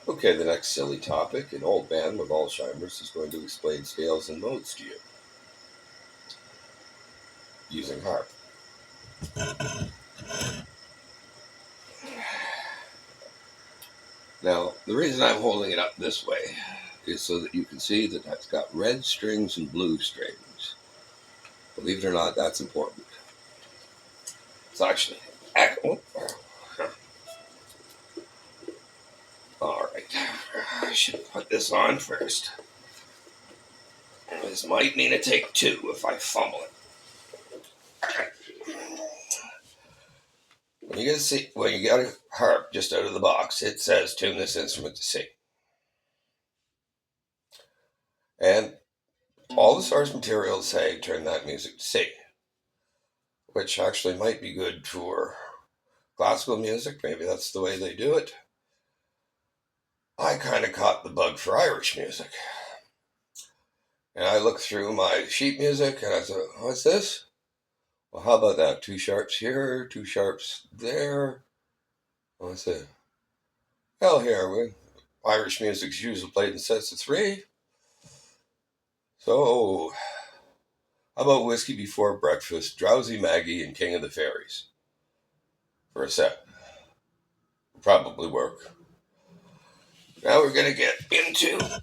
Okay, the next silly topic. An old man with Alzheimer's is going to explain scales and modes to you using harp. Now, the reason I'm holding it up this way is so that you can see that it's got red strings and blue strings. Believe it or not, that's important. It's actually. Oh, all right. I should put this on first. This might mean a take two if I fumble it. When you get a harp just out of the box, it says tune this instrument to C. And all the source materials say turn that music to C, which actually might be good for classical music. Maybe that's the way they do it. I kind of caught the bug for Irish music. And I looked through my sheet music and I thought, what's this? Well, how about that? Two sharps here, two sharps there. What's it? Hell, here, Irish music's usually played in sets of three. So, how about Whiskey Before Breakfast, Drowsy Maggie, and King of the Fairies for a set? Probably work. Now we're going to get into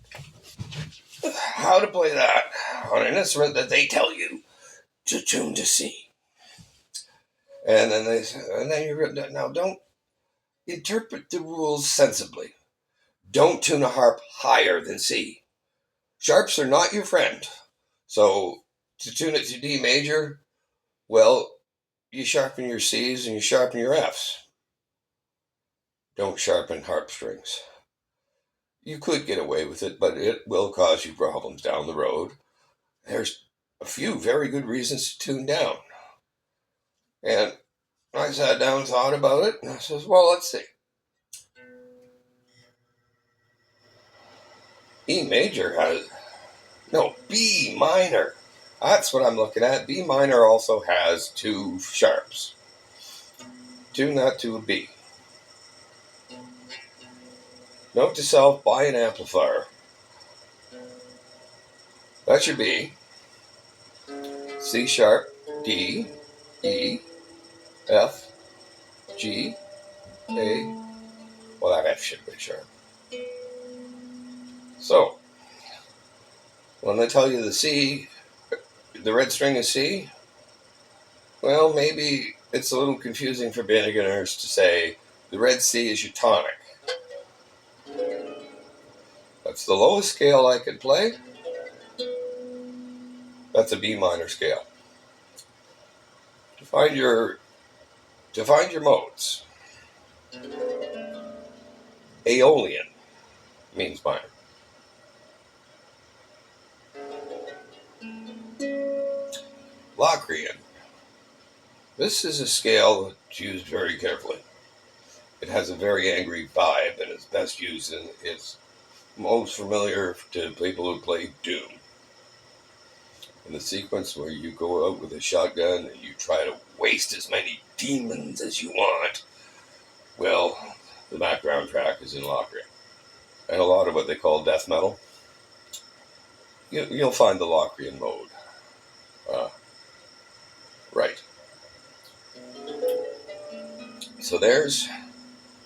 how to play that on an instrument that they tell you to tune to C. And then you're now don't interpret the rules sensibly. Don't tune a harp higher than C. Sharps are not your friend. So to tune it to D major, well, you sharpen your C's and you sharpen your F's. Don't sharpen harp strings. You could get away with it, but it will cause you problems down the road. There's a few very good reasons to tune down. And I sat down and thought about it, and I says, well, let's see. E major has, no, B minor. That's what I'm looking at. B minor also has two sharps. Tune that to a B. Note to self, buy an amplifier. That's your B. C sharp, D, E, F, G, A. Well, that F should be sharp. So, when they tell you the C, the red string is C, well, maybe it's a little confusing for beginners to say the red C is your tonic. That's the lowest scale I could play. That's a B minor scale. To find your modes, Aeolian means minor. Locrian. This is a scale that's used very carefully. It has a very angry vibe and is best used and is most familiar to people who play Doom. In the sequence where you go out with a shotgun and you try to waste as many demons as you want, well, the background track is in Locrian. And a lot of what they call death metal, you'll find the Locrian mode. Right. So here's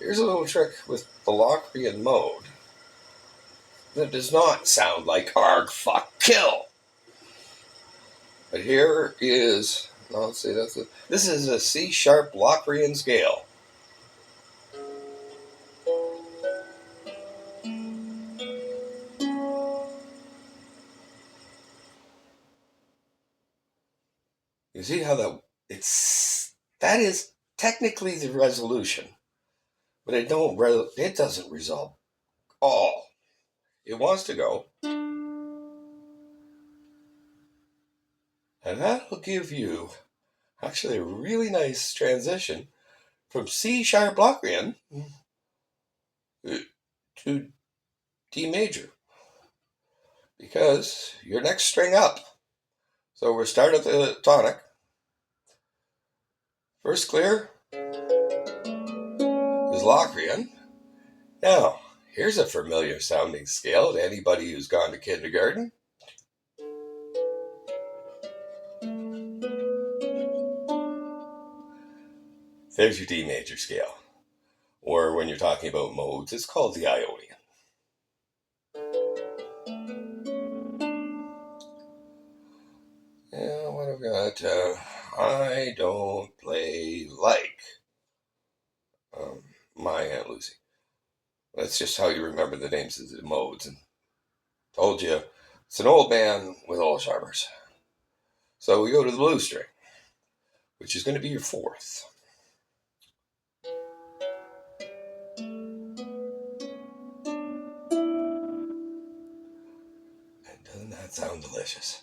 a little trick with the Locrian mode that does not sound like arg, fuck, kill. But here is, let's see, this is a C sharp Locrian scale. You see how that is technically the resolution, but it doesn't resolve all. It wants to go, and that'll give you actually a really nice transition from C sharp Locrian to D major, because your next string up. So we're starting at the tonic. First clear is Locrian. Now, Here's a familiar sounding scale to anybody who's gone to kindergarten. There's your D major scale. Or when you're talking about modes, it's called the Ionian. Yeah, what have we got? I don't play like my Aunt Lucy. That's just how you remember the names of the modes. And told you, it's an old man with Alzheimer's. So we go to the blue string, which is going to be your fourth. And doesn't that sound delicious?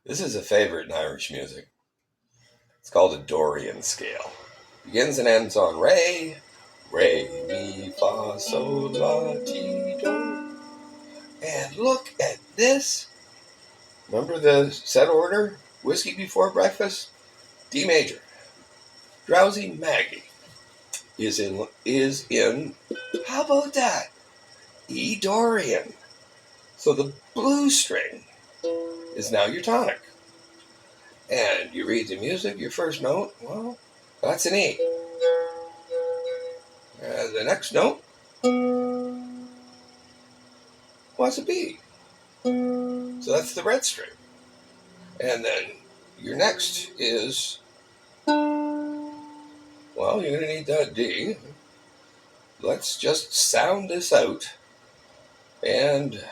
This is a favorite in Irish music. It's called a Dorian scale. Begins and ends on Re, Mi, Fa, Sol, La, Ti, Do. And look at this. Remember the set order? Whiskey before breakfast? D major. Drowsy Maggie is in. How about that? E Dorian. So the blue string is now your tonic. And you read the music, your first note, well, that's an E. The next note, what's a B? So that's the red string. And then your next is, well, you're going to need that D. Let's just sound this out. And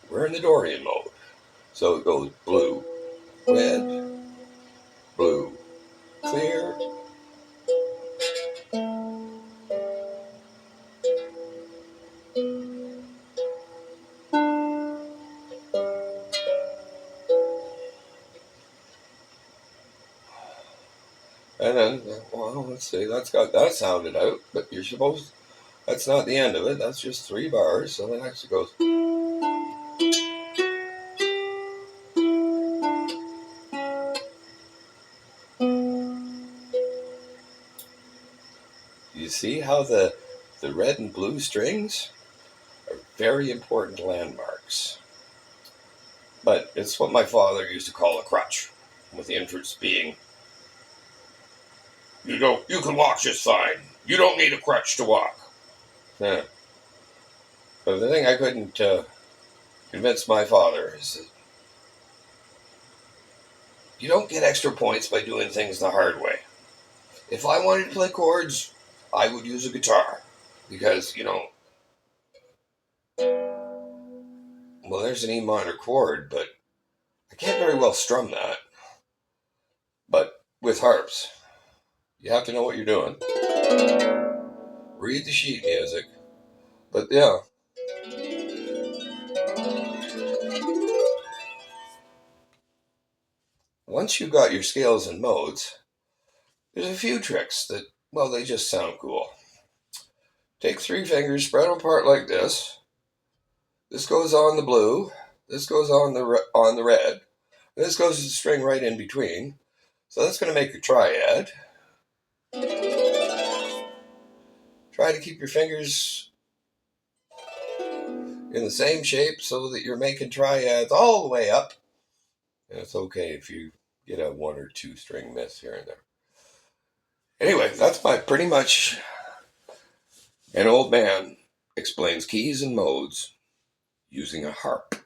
we're in the Dorian mode. So it goes blue, red, blue, clear. And then, well, let's see, that's got that sounded out, but you're supposed, that's not the end of it, that's just 3 bars, so the next it goes. You see how the red and blue strings are very important landmarks. But it's what my father used to call a crutch, with the inference being, you can walk just fine. You don't need a crutch to walk. Yeah. But the thing I couldn't convince my father is that you don't get extra points by doing things the hard way. If I wanted to play chords, I would use a guitar. Because, well, there's an E minor chord, but I can't very well strum that. But with harps, you have to know what you're doing. Read the sheet music. But yeah. Once you've got your scales and modes, there's a few tricks that, well, they just sound cool. Take 3 fingers, spread them apart like this. This goes on the blue. This goes on the red. And this goes to the string right in between. So that's going to make a triad. Try to keep your fingers in the same shape so that you're making triads all the way up. And it's okay if you get a 1 or 2 string miss here and there. Anyway, that's pretty much an old man explains keys and modes using a harp.